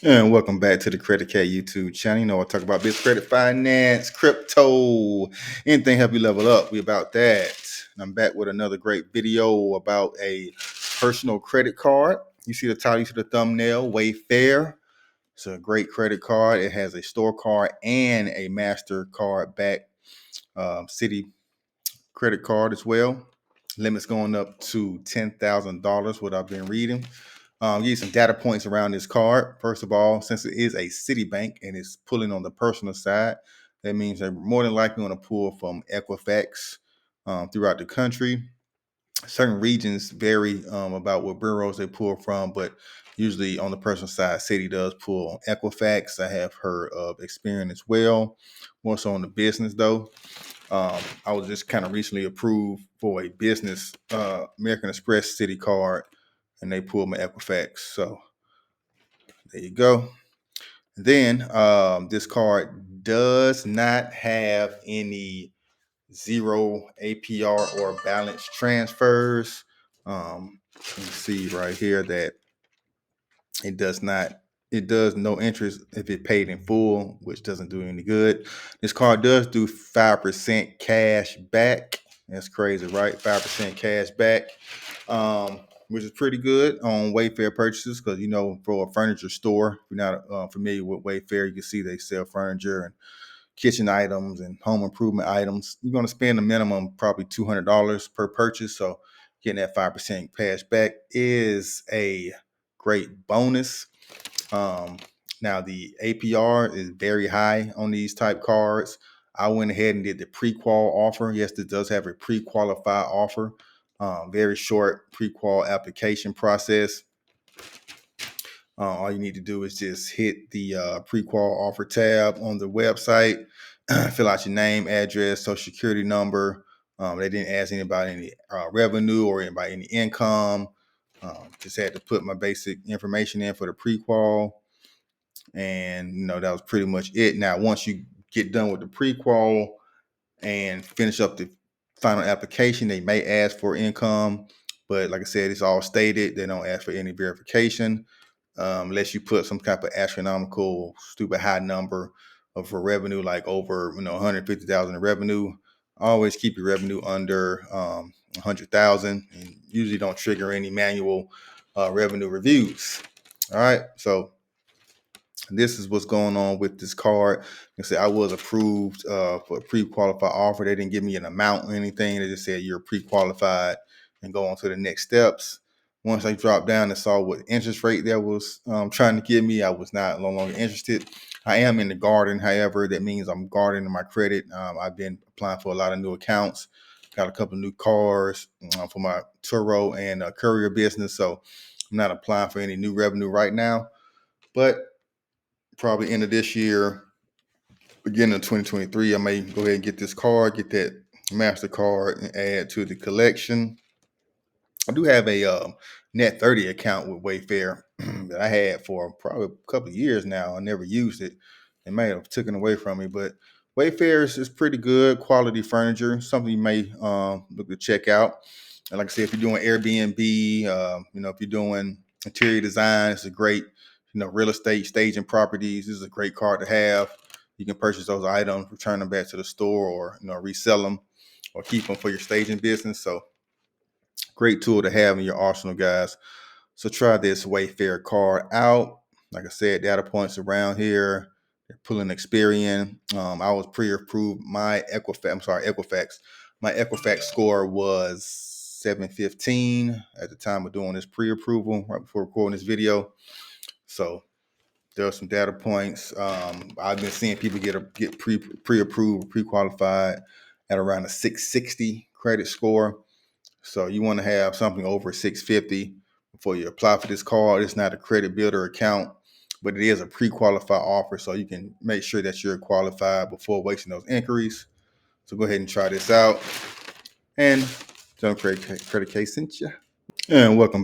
And welcome back to the Credit Cat YouTube channel. I talk about business, credit, finance, crypto, anything help you level up. We about that. And I'm back with another great video about a personal credit card. You see the title, you see the thumbnail, Wayfair. It's a great credit card. It has a store card and a MasterCard back city credit card as well. Limits going up to $10,000, what I've been reading. Give you some data points around this card. First of all, since it is a Citibank and it's pulling on the personal side, that means they're more than likely going to pull from Equifax throughout the country. Certain regions vary about what bureaus they pull from, but usually on the personal side, Citi does pull on Equifax. I have heard of Experian as well. More so on the business though. I was just kind of recently approved for a business American Express Citi card, and they pulled my Equifax. So there you go. Then this card does not have any zero APR or balance transfers. You see right here that it does not. It does no interest if it paid in full, which doesn't do any good. This card does do 5% cash back. That's crazy, right? 5% cash back, which is pretty good on Wayfair purchases because, you know, for a furniture store, if you're not familiar with Wayfair, you can see they sell furniture and kitchen items and home improvement items. You're going to spend a minimum probably $200 per purchase. So getting that 5% cash back is a great bonus. Now the APR is very high on these type cards. I went ahead and did the pre-qual offer. Yes, it does have a pre-qualified offer. Very short pre-qual application process. All you need to do is just hit the pre-qual offer tab on the website, fill out your name, address, social security number. They didn't ask anybody any revenue or anybody any income. Just had to put my basic information in for the pre-qual. And, you know, that was pretty much it. Now, once you get done with the pre-qual and finish up the final application, they may ask for income. But like I said, it's all stated. They don't ask for any verification unless you put some type of astronomical, stupid high number of for revenue, like over 150,000 in revenue. Always keep your revenue under 100,000, and usually don't trigger any manual revenue reviews. All right, so this is what's going on with this card. You say I was approved for a pre-qualified offer. They didn't give me an amount or anything. They just said you're pre-qualified and go on to the next steps. Once I dropped down and saw what interest rate that was trying to give me, I was no longer interested. I am in the garden. However, that means I'm gardening my credit. I've been applying for a lot of new accounts. Got a couple of new cars for my Turo and courier business. So I'm not applying for any new revenue right now. But probably end of this year, beginning of 2023, I may go ahead and get this card, get that MasterCard and add to the collection. I do have a Net 30 account with Wayfair that I had for probably a couple of years now. I never used it. They may have taken away from me, but Wayfair is pretty good, quality furniture, something you may look to check out. And like I said, if you're doing Airbnb, if you're doing interior design, it's a great, real estate, staging properties. This is a great card to have. You can purchase those items, return them back to the store, or resell them, or keep them for your staging business. So great tool to have in your arsenal, guys. So try this Wayfair card out. Like I said, data points around here. They're pulling Experian. I was pre-approved. Equifax. My Equifax score was 715 at the time of doing this pre-approval, right before recording this video. So there are some data points. I've been seeing people get pre-approved, pre-qualified at around a 660 credit score. So you want to have something over 650 before you apply for this card. It's not a credit builder account, but it is a pre-qualified offer. So you can make sure that you're qualified before wasting those inquiries. So go ahead and try this out. And John Credit Case sent you. And welcome back.